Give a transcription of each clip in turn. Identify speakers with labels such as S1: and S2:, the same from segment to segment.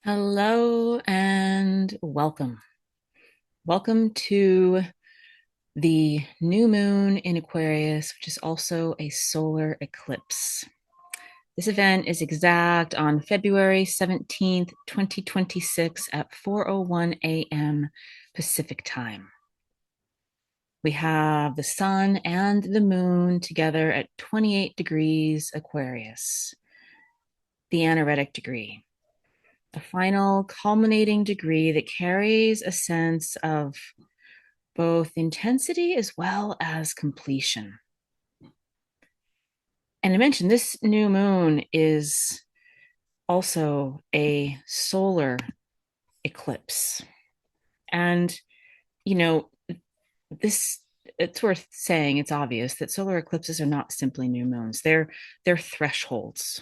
S1: Hello and welcome. Welcome to the new moon in Aquarius, which is also a solar eclipse. This event is exact on February 17th, 2026 at 4:01 a.m. Pacific time. We have the sun and the moon together at 28 degrees Aquarius, the anaretic degree. A final culminating degree that carries a sense of both intensity as well as completion. And I mentioned this new moon is also a solar eclipse. And, you know, this it's worth saying, it's obvious that solar eclipses are not simply new moons. They're thresholds.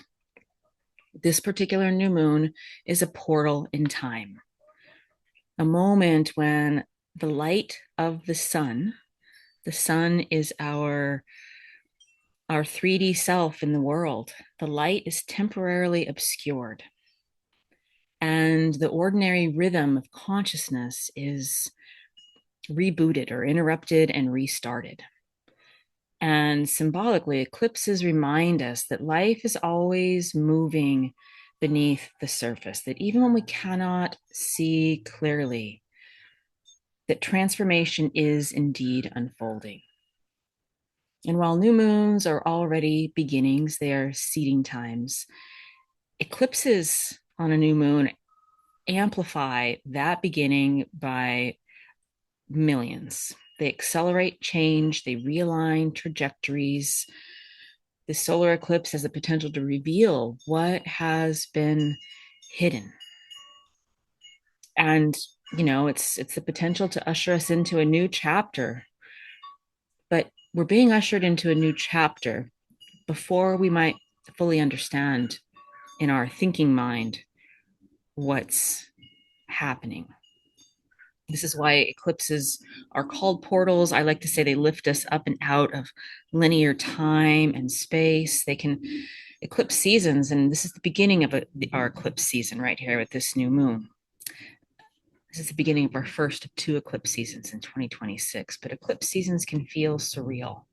S1: This particular new moon is a portal in time, a moment when the light of the sun is our 3D self in the world. The light is temporarily obscured, and the ordinary rhythm of consciousness is rebooted or interrupted and restarted. And symbolically, eclipses remind us that life is always moving beneath the surface, that even when we cannot see clearly, that transformation is indeed unfolding. And while new moons are already beginnings, they are seeding times. Eclipses on a new moon amplify that beginning by millions. They accelerate change, they realign trajectories. The solar eclipse has the potential to reveal what has been hidden. And it's the potential to usher us into a new chapter. But we're being ushered into a new chapter before we might fully understand in our thinking mind what's happening. This is why eclipses are called portals. I like to say they lift us up and out of linear time and space. They can eclipse seasons, and this is the beginning of our eclipse season right here with this new moon. This is the beginning of our first of two eclipse seasons in 2026, but eclipse seasons can feel surreal.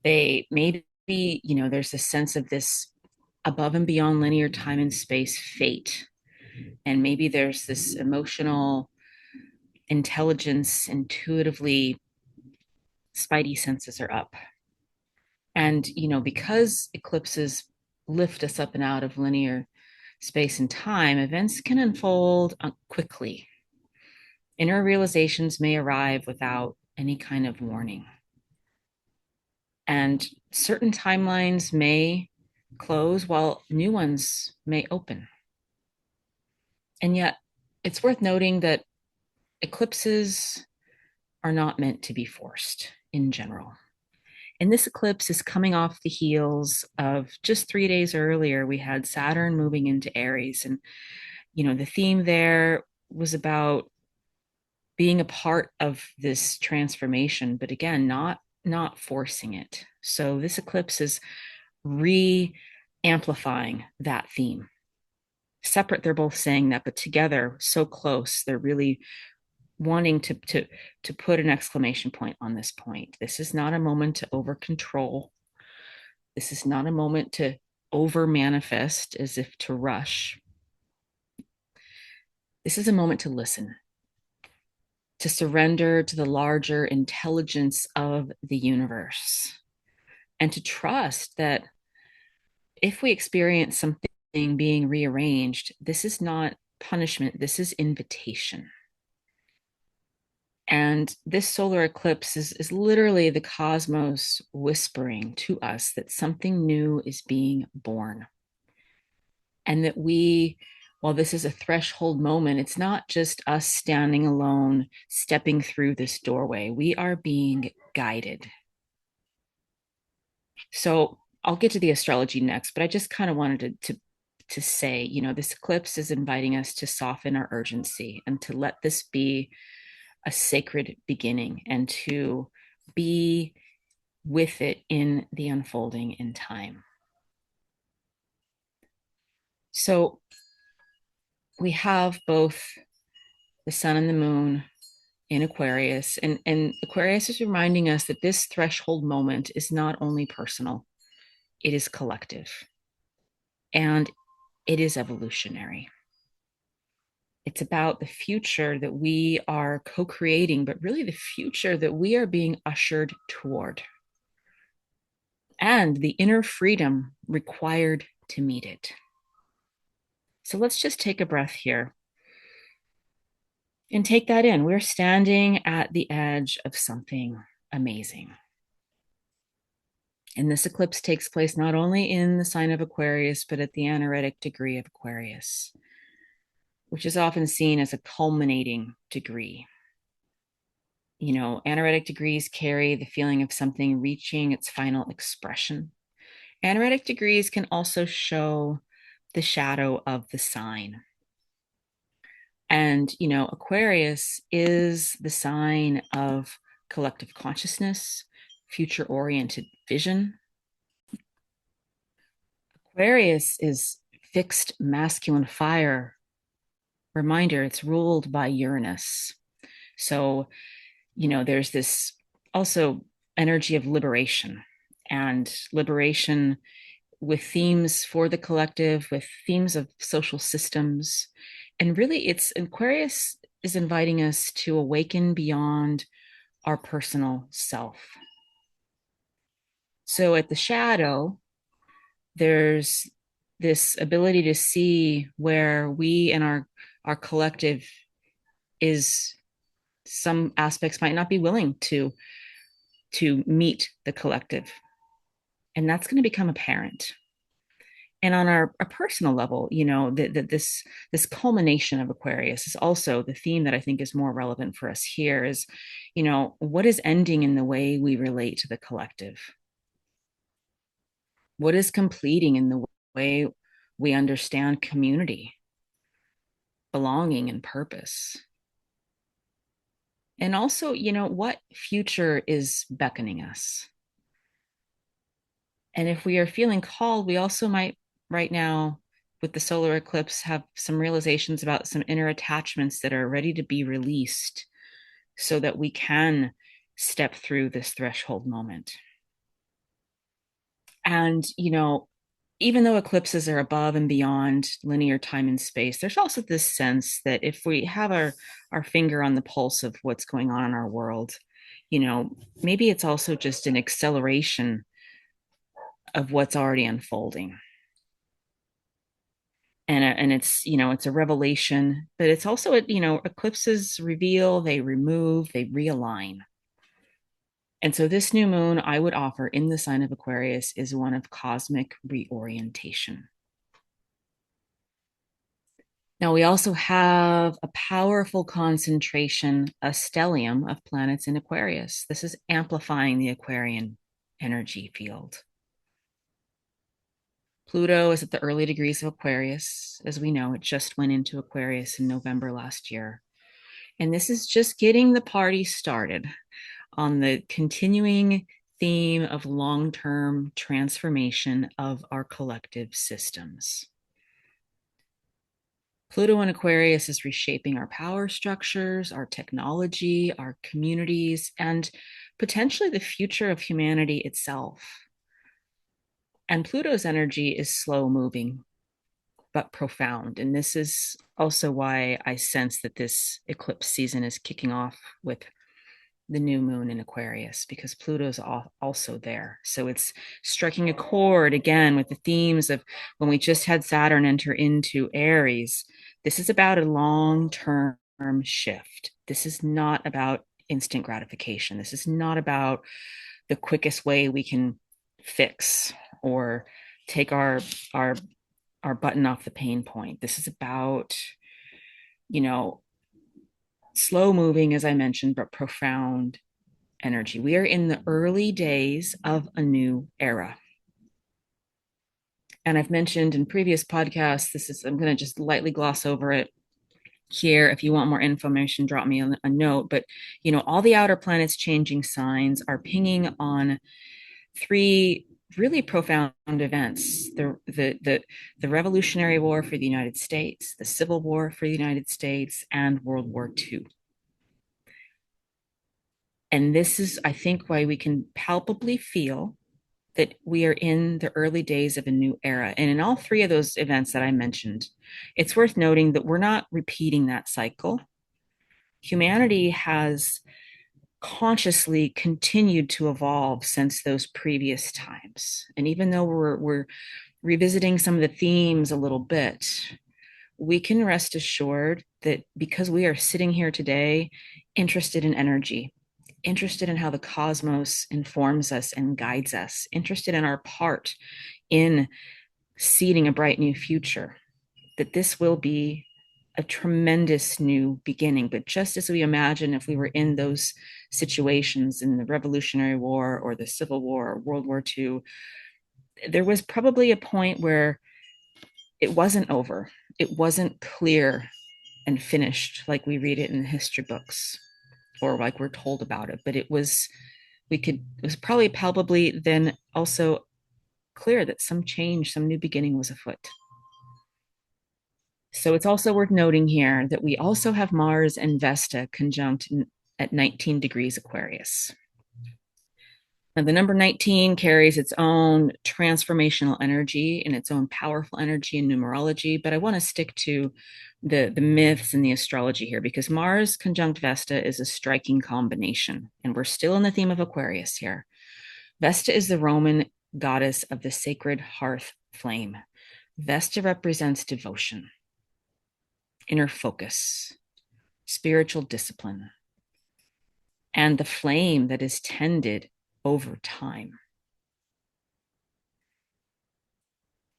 S1: They maybe, there's a sense of this above and beyond linear time and space fate. And maybe there's this emotional intelligence, intuitively, spidey senses are up. And, because eclipses lift us up and out of linear space and time, events can unfold quickly. Inner realizations may arrive without any kind of warning. And certain timelines may close while new ones may open. And yet, it's worth noting that eclipses are not meant to be forced in general. And this eclipse is coming off the heels of just 3 days earlier, we had Saturn moving into Aries. And, the theme there was about being a part of this transformation, but again, not forcing it. So this eclipse is re-amplifying that theme. Separate, they're both saying that, but together, so close, they're really wanting to put an exclamation point on this point. This is not a moment to over control. This is not a moment to over manifest as if to rush. This is a moment to listen, to surrender to the larger intelligence of the universe, and to trust that if we experience something being rearranged, this is not punishment, this is invitation. And this solar eclipse is literally the cosmos whispering to us that something new is being born. And that while this is a threshold moment, it's not just us standing alone, stepping through this doorway. We are being guided. So I'll get to the astrology next, but I just kind of wanted to say, this eclipse is inviting us to soften our urgency and to let this be a sacred beginning and to be with it in the unfolding in time. So we have both the sun and the moon in Aquarius. And Aquarius is reminding us that this threshold moment is not only personal, it is collective and it is evolutionary. It's about the future that we are co creating, but really the future that we are being ushered toward and the inner freedom required to meet it. So let's just take a breath here and take that in. We're standing at the edge of something amazing. And this eclipse takes place not only in the sign of Aquarius, but at the anaretic degree of Aquarius, which is often seen as a culminating degree. You know, anaretic degrees carry the feeling of something reaching its final expression. Anaretic degrees can also show the shadow of the sign. And, you know, Aquarius is the sign of collective consciousness, future oriented vision. Aquarius is fixed masculine fire. Reminder, it's ruled by Uranus. So, you know, there's this also energy of liberation and liberation with themes for the collective, with themes of social systems. And really, it's Aquarius is inviting us to awaken beyond our personal self. So at the shadow, there's this ability to see where we and our collective is some aspects might not be willing to meet the collective, and that's going to become apparent. And on a personal level, you know, this culmination of Aquarius is also the theme that I think is more relevant for us here is, you know, what is ending in the way we relate to the collective? What is completing in the way we understand community, belonging, and purpose? And also, you know, what future is beckoning us? And if we are feeling called, we also might right now with the solar eclipse have some realizations about some inner attachments that are ready to be released so that we can step through this threshold moment. And, you know, even though eclipses are above and beyond linear time and space, there's also this sense that if we have our finger on the pulse of what's going on in our world, you know, maybe it's also just an acceleration of what's already unfolding. And it's, you know, it's a revelation, but it's also, you know, eclipses reveal, they remove, they realign. And so this new moon I would offer in the sign of Aquarius is one of cosmic reorientation. Now, we also have a powerful concentration, a stellium of planets in Aquarius. This is amplifying the Aquarian energy field. Pluto is at the early degrees of Aquarius. As we know, it just went into Aquarius in November last year. And this is just getting the party started on the continuing theme of long term transformation of our collective systems. Pluto in Aquarius is reshaping our power structures, our technology, our communities, and potentially the future of humanity itself. And Pluto's energy is slow moving, but profound. And this is also why I sense that this eclipse season is kicking off with the new moon in Aquarius, because Pluto's also there. So it's striking a chord again with the themes of when we just had Saturn enter into Aries. This is about a long-term shift. This is not about instant gratification. This is not about the quickest way we can fix or take our button off the pain point. This is about, you know, slow moving, as I mentioned, but profound energy. We are in the early days of a new era. And I've mentioned in previous podcasts, I'm going to just lightly gloss over it here. If you want more information, drop me a note. But, you know, all the outer planets changing signs are pinging on three really profound events: the Revolutionary War for the United States, the Civil War for the United States, and World War II. And this is, I think, why we can palpably feel that we are in the early days of a new era. And in all three of those events that I mentioned, it's worth noting that we're not repeating that cycle. Humanity has consciously continued to evolve since those previous times. And even though we're revisiting some of the themes a little bit, we can rest assured that because we are sitting here today, interested in energy, interested in how the cosmos informs us and guides us, interested in our part in seeding a bright new future, that this will be a tremendous new beginning. But just as we imagine, if we were in those situations in the Revolutionary War or the Civil War or World War II, there was probably a point where it wasn't over. It wasn't clear and finished like we read it in the history books or like we're told about it. But it was probably palpably then also clear that some change, some new beginning was afoot. So it's also worth noting here that we also have Mars and Vesta conjunct at 19 degrees Aquarius. Now, the number 19 carries its own transformational energy and its own powerful energy in numerology, but I want to stick to the myths and the astrology here because Mars conjunct Vesta is a striking combination, and we're still in the theme of Aquarius here. Vesta is the Roman goddess of the sacred hearth flame. Vesta represents devotion, inner focus, spiritual discipline, and the flame that is tended over time.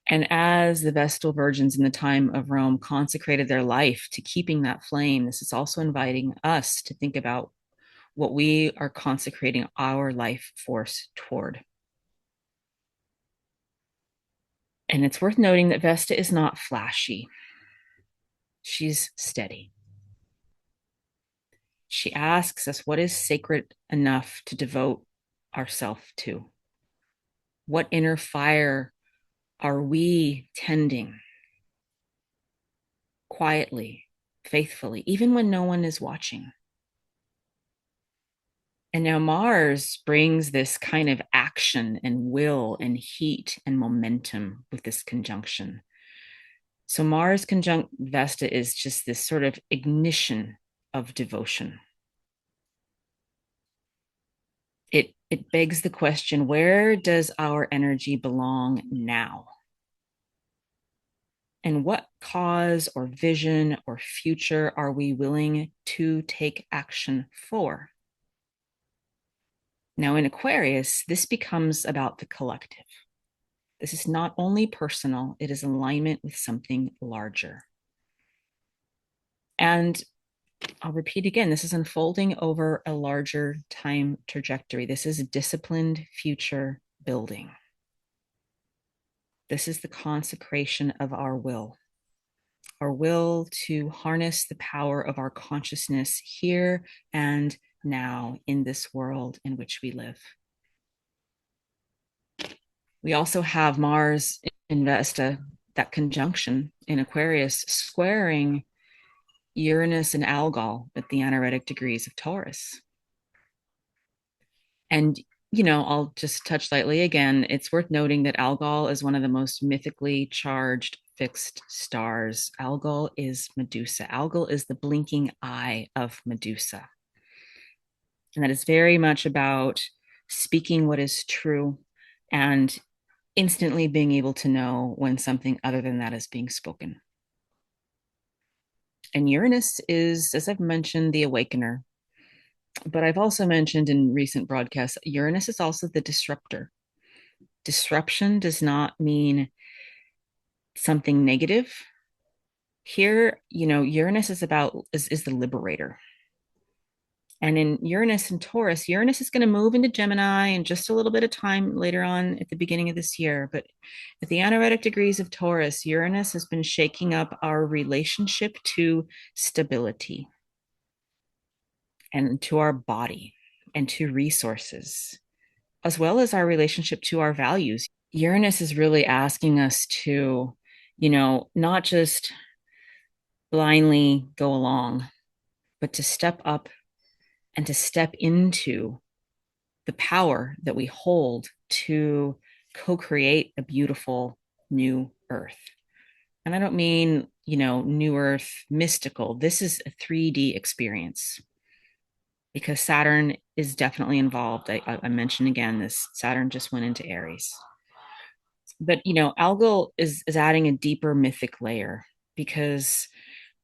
S1: And as the Vestal virgins in the time of Rome consecrated their life to keeping that flame, this is also inviting us to think about what we are consecrating our life force toward. And it's worth noting that Vesta is not flashy. She's steady. She asks us what is sacred enough to devote ourselves to? What inner fire are we tending quietly, faithfully, even when no one is watching? And now Mars brings this kind of action and will and heat and momentum with this conjunction. So Mars conjunct Vesta is just this sort of ignition of devotion. It begs the question, where does our energy belong now? And what cause or vision or future are we willing to take action for? Now, in Aquarius, this becomes about the collective. This is not only personal, it is alignment with something larger. And I'll repeat again, this is unfolding over a larger time trajectory. This is disciplined future building. This is the consecration of our will to harness the power of our consciousness here and now in this world in which we live. We also have Mars in Vesta, that conjunction in Aquarius, squaring Uranus and Algol at the anaretic degrees of Taurus. And, I'll just touch lightly again. It's worth noting that Algol is one of the most mythically charged fixed stars. Algol is Medusa. Algol is the blinking eye of Medusa. And that is very much about speaking what is true and instantly being able to know when something other than that is being spoken. And Uranus is, as I've mentioned, the awakener. But I've also mentioned in recent broadcasts, Uranus is also the disruptor. Disruption does not mean something negative. Here, Uranus is the liberator. And in Uranus and Taurus, Uranus is going to move into Gemini in just a little bit of time later on at the beginning of this year. But at the anaretic degrees of Taurus, Uranus has been shaking up our relationship to stability and to our body and to resources as well as our relationship to our values. Uranus is really asking us to, not just blindly go along, but to step up and to step into the power that we hold to co create a beautiful new earth. And I don't mean, new earth mystical. This is a 3D experience because Saturn is definitely involved. I mentioned again, this Saturn just went into Aries. But, Algol is adding a deeper mythic layer because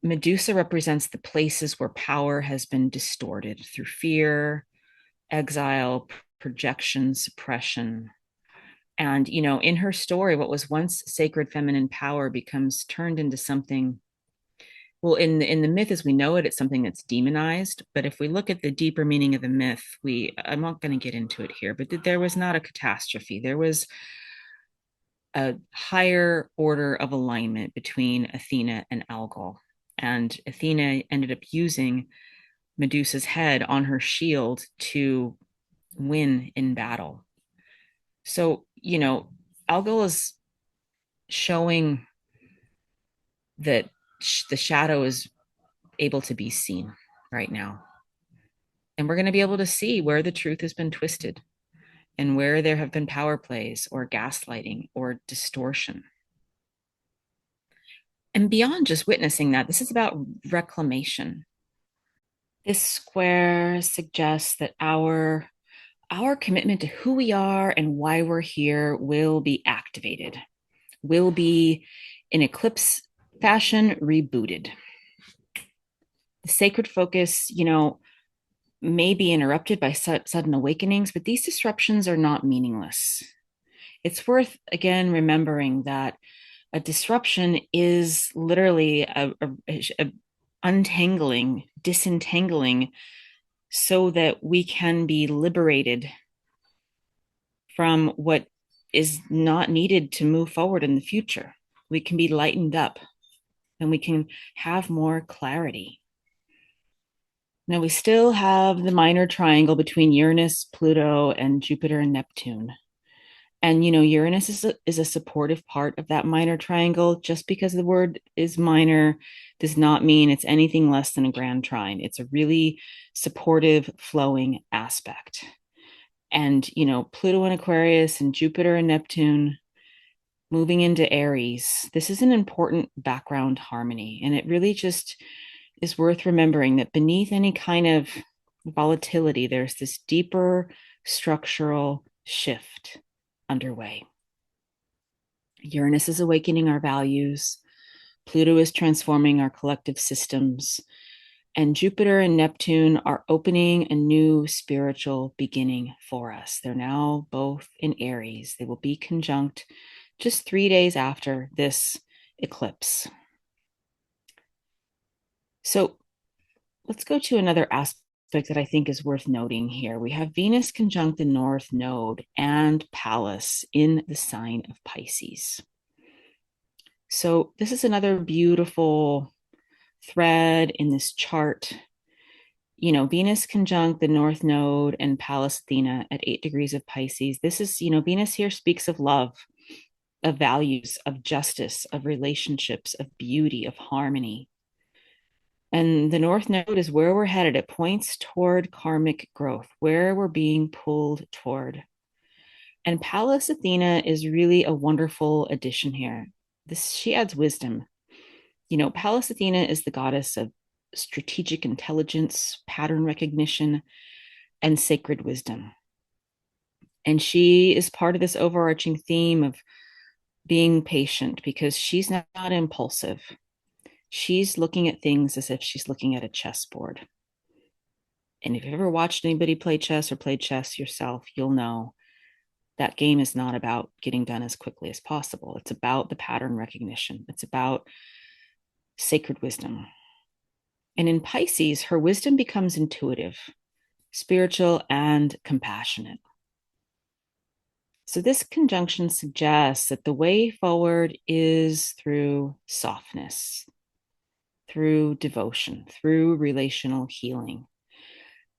S1: Medusa represents the places where power has been distorted through fear, exile, projection, suppression. And, in her story, what was once sacred feminine power becomes turned into something. Well, in the myth as we know it, it's something that's demonized. But if we look at the deeper meaning of the myth, I'm not going to get into it here, but there was not a catastrophe. There was a higher order of alignment between Athena and Algol. And Athena ended up using Medusa's head on her shield to win in battle. So, Algol is showing that the shadow is able to be seen right now. And we're going to be able to see where the truth has been twisted and where there have been power plays or gaslighting or distortion. And beyond just witnessing that, this is about reclamation. This square suggests that our commitment to who we are and why we're here will be activated, will be in eclipse fashion rebooted. The sacred focus, may be interrupted by sudden awakenings, but these disruptions are not meaningless. It's worth, again, remembering that a disruption is literally a untangling, disentangling, so that we can be liberated from what is not needed to move forward in the future. We can be lightened up and we can have more clarity. Now, we still have the minor triangle between Uranus, Pluto, and Jupiter and Neptune. And, Uranus is a supportive part of that minor triangle. Just because the word is minor does not mean it's anything less than a grand trine. It's a really supportive, flowing aspect. And, Pluto and Aquarius and Jupiter and Neptune moving into Aries, this is an important background harmony. And it really just is worth remembering that beneath any kind of volatility, there's this deeper structural shift underway. Uranus is awakening our values. Pluto is transforming our collective systems. And Jupiter and Neptune are opening a new spiritual beginning for us. They're now both in Aries. They will be conjunct just 3 days after this eclipse. So let's go to another aspect that I think is worth noting here. We have Venus conjunct the North Node and Pallas in the sign of Pisces. So this is another beautiful thread in this chart. Venus conjunct the North Node and Pallas Athena at 8 degrees of Pisces. This is, Venus here speaks of love, of values, of justice, of relationships, of beauty, of harmony. And the North Node is where we're headed. It points toward karmic growth, where we're being pulled toward. And Pallas Athena is really a wonderful addition here. She adds wisdom. Pallas Athena is the goddess of strategic intelligence, pattern recognition, and sacred wisdom. And she is part of this overarching theme of being patient because she's not impulsive. She's looking at things as if she's looking at a chessboard. And if you've ever watched anybody play chess or played chess yourself, you'll know that game is not about getting done as quickly as possible. It's about the pattern recognition. It's about sacred wisdom. And in Pisces, her wisdom becomes intuitive, spiritual, and compassionate. So this conjunction suggests that the way forward is through softness, through devotion, through relational healing.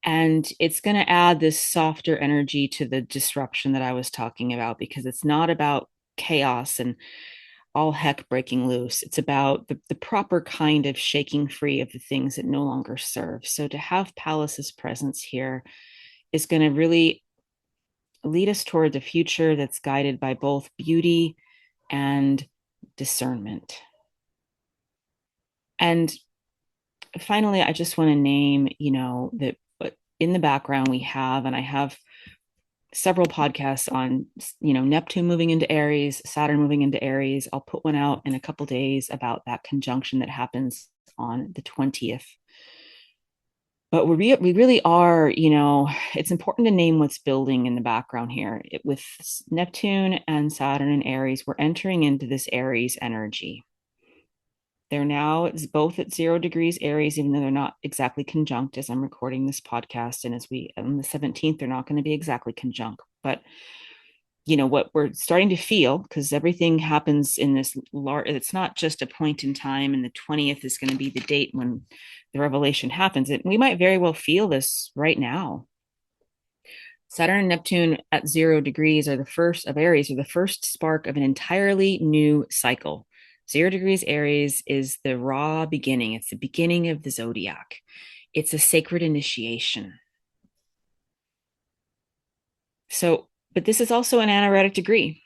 S1: And it's going to add this softer energy to the disruption that I was talking about, because it's not about chaos and all heck breaking loose. It's about the proper kind of shaking free of the things that no longer serve. So to have Pallas's presence here is going to really lead us toward the future that's guided by both beauty and discernment. And finally, I just want to name, that in the background we have, and I have several podcasts on, Neptune moving into Aries, Saturn moving into Aries. I'll put one out in a couple days about that conjunction that happens on the 20th. But we really are, it's important to name what's building in the background here. With Neptune and Saturn and Aries, we're entering into this Aries energy. They're now, it's both at 0 degrees Aries, even though they're not exactly conjunct as I'm recording this podcast. And on the 17th, they're not going to be exactly conjunct. But, what we're starting to feel, because everything happens in this large, it's not just a point in time, and the 20th is going to be the date when the revelation happens. We might very well feel this right now. Saturn and Neptune at 0 degrees are the first of Aries, are the first spark of an entirely new cycle. 0 degrees Aries is the raw beginning. It's the beginning of the zodiac. It's a sacred initiation. So, but this is also an anaretic degree.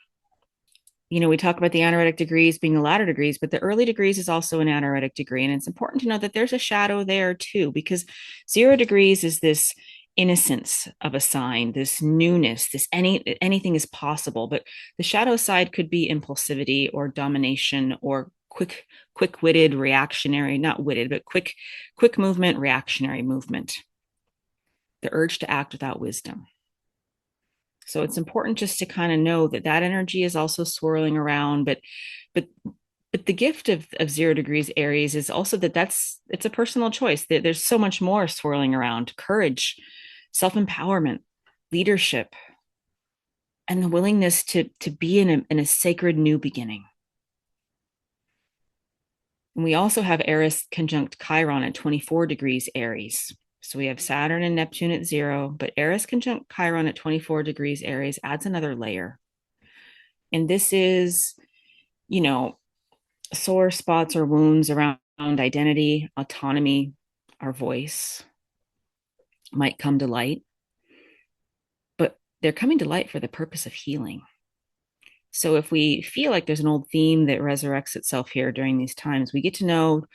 S1: We talk about the anaretic degrees being the latter degrees, but the early degrees is also an anaretic degree. And it's important to know that there's a shadow there too, because 0 degrees is this innocence of a sign, this newness, this anything is possible. But the shadow side could be impulsivity or domination or quick-witted, reactionary, not witted, but quick movement, reactionary movement. The urge to act without wisdom. So it's important just to kind of know that energy is also swirling around, but the gift of 0 degrees Aries is also that it's a personal choice. There's so much more swirling around: courage, self-empowerment, leadership, and the willingness to be in a sacred new beginning. And we also have Eris conjunct Chiron at 24 degrees Aries. So we have Saturn and Neptune at 0, but Eris conjunct Chiron at 24 degrees Aries adds another layer. And this is, sore spots or wounds around identity, autonomy, our voice might come to light, but they're coming to light for the purpose of healing. So if we feel like there's an old theme that resurrects itself here during these times, we get to know,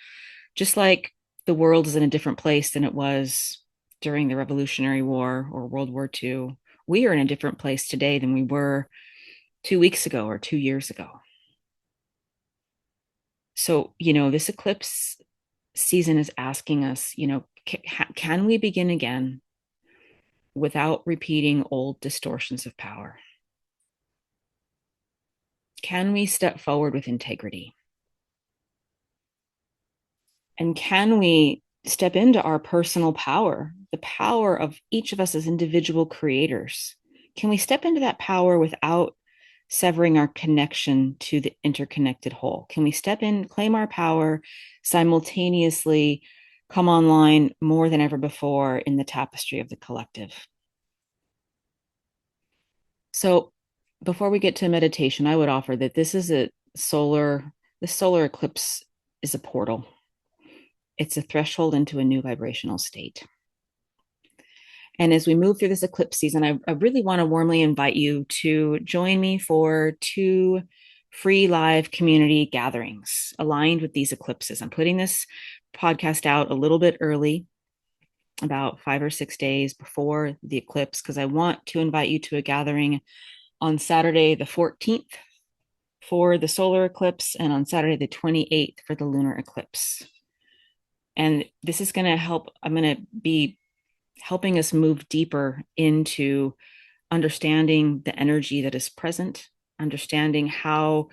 S1: just like the world is in a different place than it was during the Revolutionary War or World War II, we are in a different place today than we were 2 weeks ago or 2 years ago. So, this eclipse season is asking us, can we begin again without repeating old distortions of power? Can we step forward with integrity? And can we step into our personal power, the power of each of us as individual creators? Can we step into that power without severing our connection to the interconnected whole? Can we step in, claim our power, simultaneously come online more than ever before in the tapestry of the collective? So before we get to meditation, I would offer that the solar eclipse is a portal. It's a threshold into a new vibrational state. And as we move through this eclipse season, I really want to warmly invite you to join me for 2 free live community gatherings aligned with these eclipses. I'm putting this podcast out a little bit early, about 5 or 6 days before the eclipse, because I want to invite you to a gathering on Saturday, the 14th for the solar eclipse, and on Saturday, the 28th for the lunar eclipse. And this is going to help. I'm going to be helping us move deeper into understanding the energy that is present, understanding how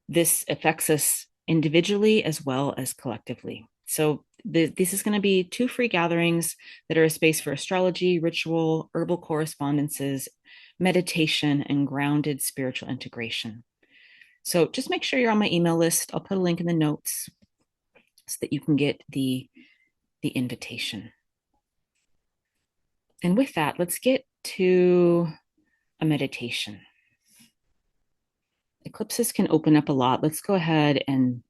S1: this affects us individually as well as collectively. So this is going to be 2 free gatherings that are a space for astrology, ritual, herbal correspondences, meditation, and grounded spiritual integration. So just make sure you're on my email list. I'll put a link in the notes so that you can get the invitation. And with that, let's get to a meditation. Eclipses can open up a lot. Let's go ahead and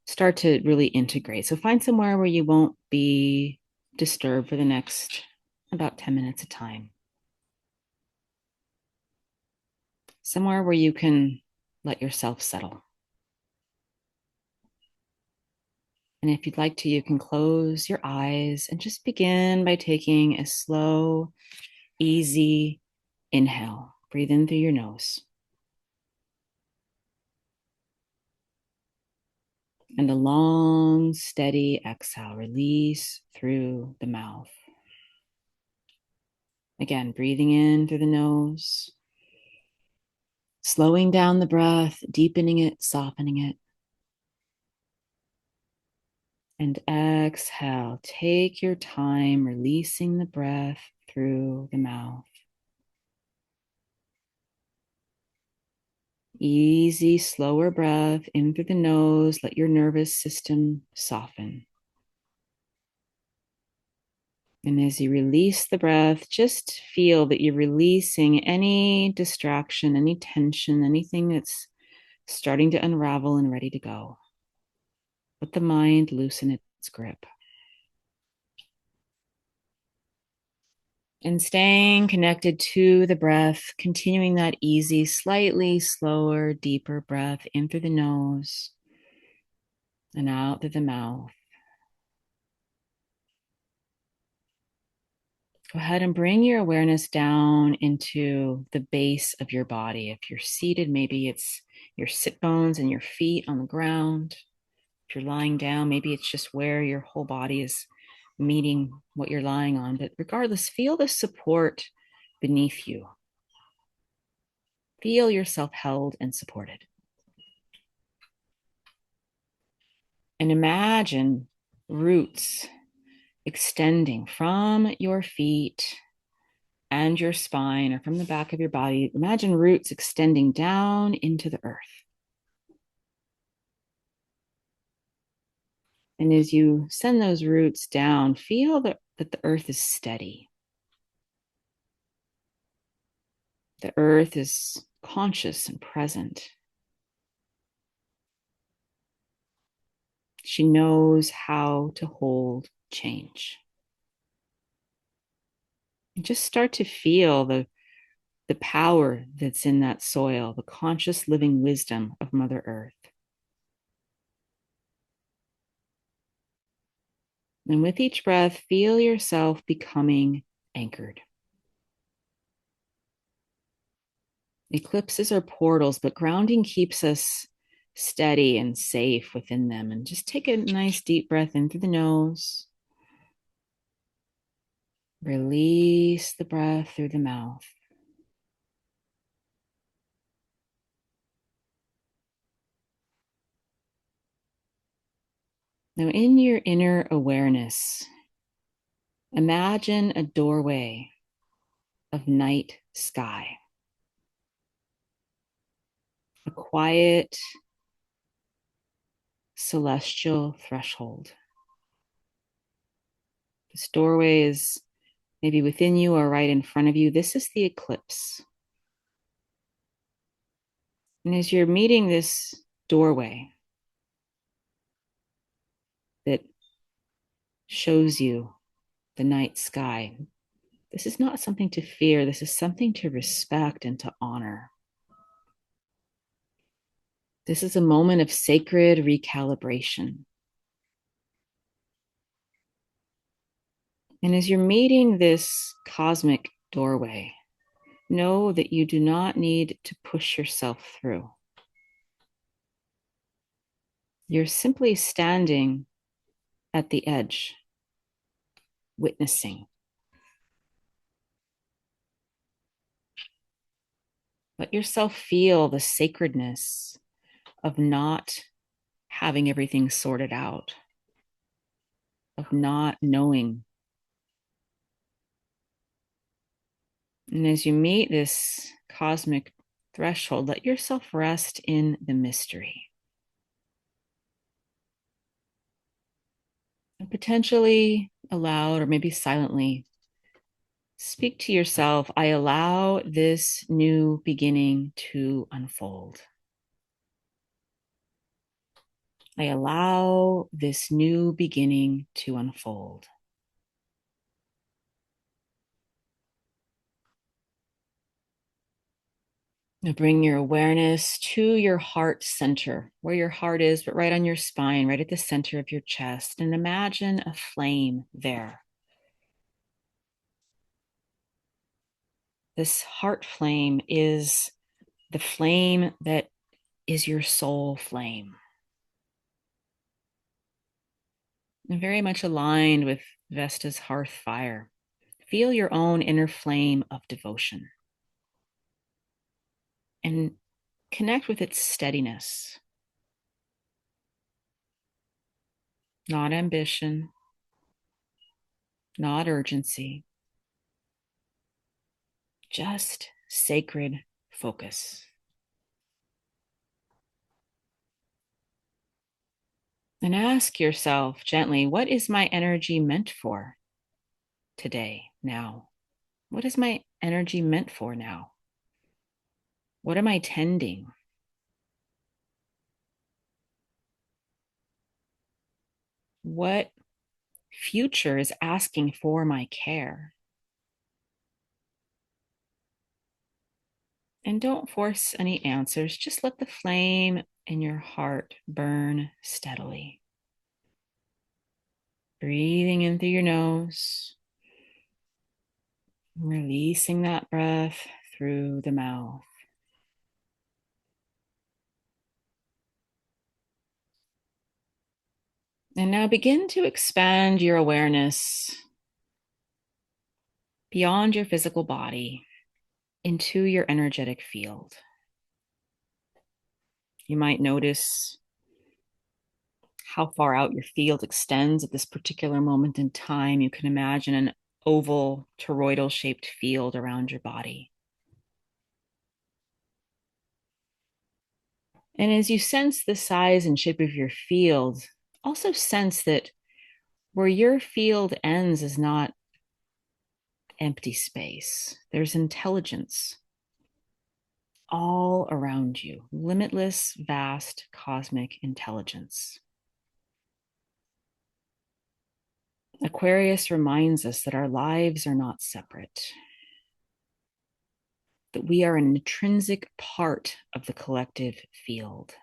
S1: start to really integrate. So find somewhere where you won't be disturbed for the next about 10 minutes of time. Somewhere where you can let yourself settle. And if you'd like to, you can close your eyes and just begin by taking a slow, easy inhale. Breathe in through your nose. And a long, steady exhale. Release through the mouth. Again, breathing in through the nose. Slowing down the breath, deepening it, softening it. And exhale. Take your time, releasing the breath through the mouth. Easy, slower breath in through the nose. Let your nervous system soften. And as you release the breath, just feel that you're releasing any distraction, any tension, anything that's starting to unravel and ready to go. Let the mind loosen its grip. And staying connected to the breath, continuing that easy, slightly slower, deeper breath in through the nose and out through the mouth. Go ahead and bring your awareness down into the base of your body. If you're seated, maybe it's your sit bones and your feet on the ground. If you're lying down, maybe it's just where your whole body is meeting what you're lying on. But regardless, feel the support beneath you. Feel yourself held and supported. And imagine roots extending from your feet and your spine or from the back of your body. Imagine roots extending down into the earth. And as you send those roots down, feel that the earth is steady. The earth is conscious and present. She knows how to hold change. And just start to feel the power that's in that soil, the conscious living wisdom of Mother Earth. And with each breath, feel yourself becoming anchored. Eclipses are portals, but grounding keeps us steady and safe within them. And just take a nice deep breath in through the nose. Release the breath through the mouth. Now, in your inner awareness, imagine a doorway of night sky, a quiet, celestial threshold. This doorway is maybe within you or right in front of you. This is the eclipse. And as you're meeting this doorway that shows you the night sky, this is not something to fear. This is something to respect and to honor. This is a moment of sacred recalibration. And as you're meeting this cosmic doorway, know that you do not need to push yourself through. You're simply standing at the edge, witnessing. Let yourself feel the sacredness of not having everything sorted out, of not knowing. And as you meet this cosmic threshold, let yourself rest in the mystery. And potentially aloud or maybe silently, Speak to yourself. I allow this new beginning to unfold. I allow this new beginning to unfold. Now bring your awareness to your heart center, where your heart is, but right on your spine, right at the center of your chest. And imagine a flame there. This heart flame is the flame that is your soul flame. And very much aligned with Vesta's hearth fire. Feel your own inner flame of devotion and connect with its steadiness, not ambition, not urgency, just sacred focus. And ask yourself gently, what is my energy meant for today, now? What is my energy meant for now? What am I tending? What future is asking for my care? And don't force any answers. Just let the flame in your heart burn steadily. Breathing in through your nose, releasing that breath through the mouth. And now begin to expand your awareness beyond your physical body into your energetic field. You might notice how far out your field extends at this particular moment in time. You can imagine an oval, toroidal shaped field around your body. And as you sense the size and shape of your field, also sense that where your field ends is not empty space. There's intelligence all around you, limitless, vast, cosmic intelligence. Aquarius reminds us that our lives are not separate, that we are an intrinsic part of the collective field.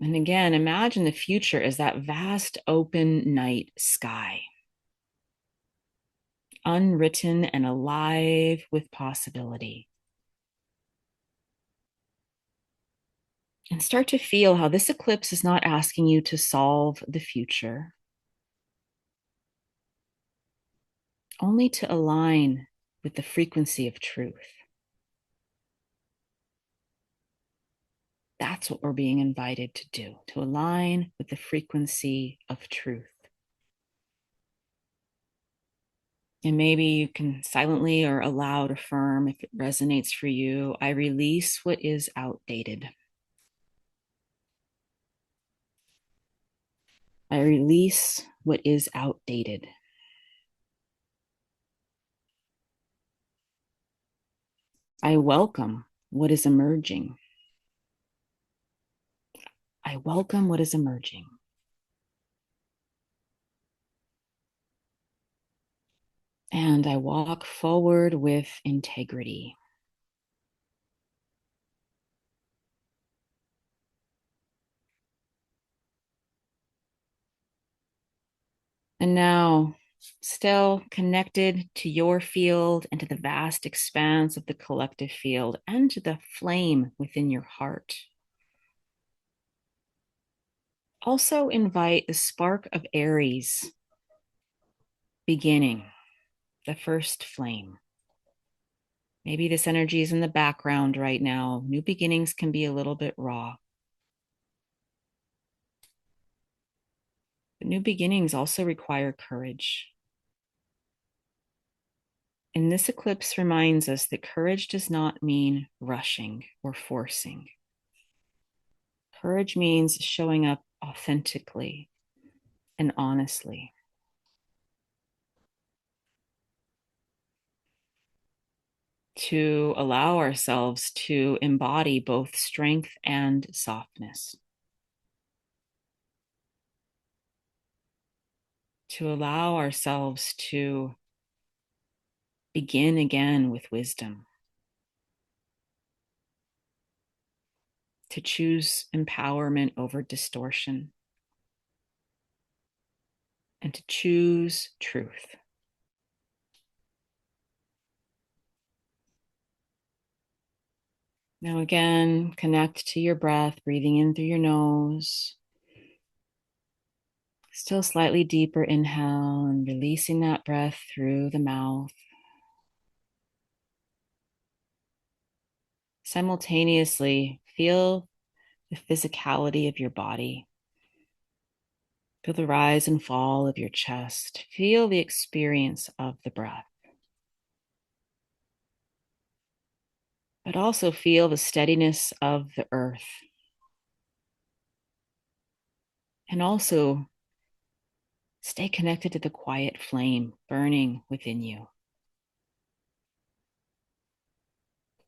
S1: And again, imagine the future as that vast open night sky, unwritten and alive with possibility. And start to feel how this eclipse is not asking you to solve the future, only to align with the frequency of truth. That's what we're being invited to do, to align with the frequency of truth. And maybe you can silently or aloud affirm, if it resonates for you, I release what is outdated. I release what is outdated. I welcome what is emerging. I welcome what is emerging. And I walk forward with integrity. And now, still connected to your field and to the vast expanse of the collective field and to the flame within your heart. Also invite the spark of Aries beginning, the first flame. Maybe this energy is in the background right now. New beginnings can be a little bit raw. But new beginnings also require courage. And this eclipse reminds us that courage does not mean rushing or forcing. Courage means showing up authentically and honestly. To allow ourselves to embody both strength and softness. To allow ourselves to begin again with wisdom. To choose empowerment over distortion. And to choose truth. Now, again, connect to your breath, breathing in through your nose. Still slightly deeper inhale and releasing that breath through the mouth. Simultaneously, feel the physicality of your body. Feel the rise and fall of your chest. Feel the experience of the breath. But also feel the steadiness of the earth. And also stay connected to the quiet flame burning within you.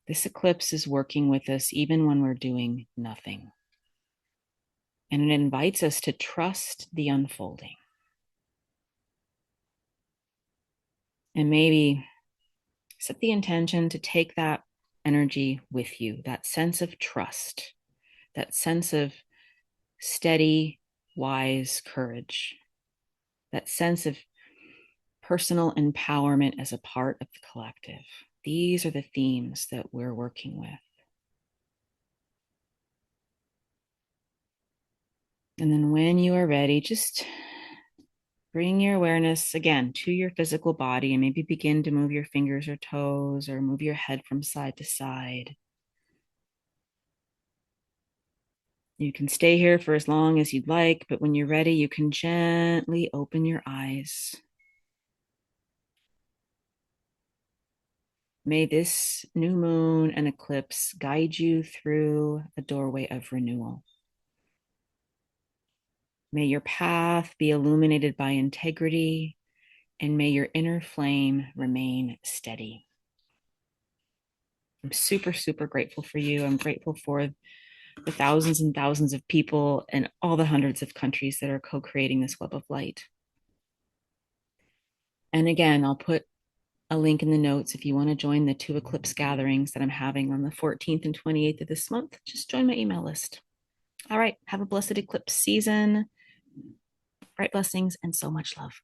S1: This eclipse is working with us even when we're doing nothing. And it invites us to trust the unfolding. And maybe set the intention to take that energy with you, that sense of trust, that sense of steady, wise courage, that sense of personal empowerment as a part of the collective. These are the themes that we're working with. And then when you are ready, just bring your awareness again to your physical body and maybe begin to move your fingers or toes or move your head from side to side. You can stay here for as long as you'd like, but when you're ready, you can gently open your eyes. May this new moon and eclipse guide you through a doorway of renewal. May your path be illuminated by integrity, and may your inner flame remain steady. I'm super, super grateful for you. I'm grateful for the thousands and thousands of people and all the hundreds of countries that are co-creating this web of light. And again, I'll put a link in the notes if you want to join the 2 eclipse gatherings that I'm having on the 14th and 28th of this month. Just join my email list. All right, have a blessed eclipse season. Bright blessings and so much love.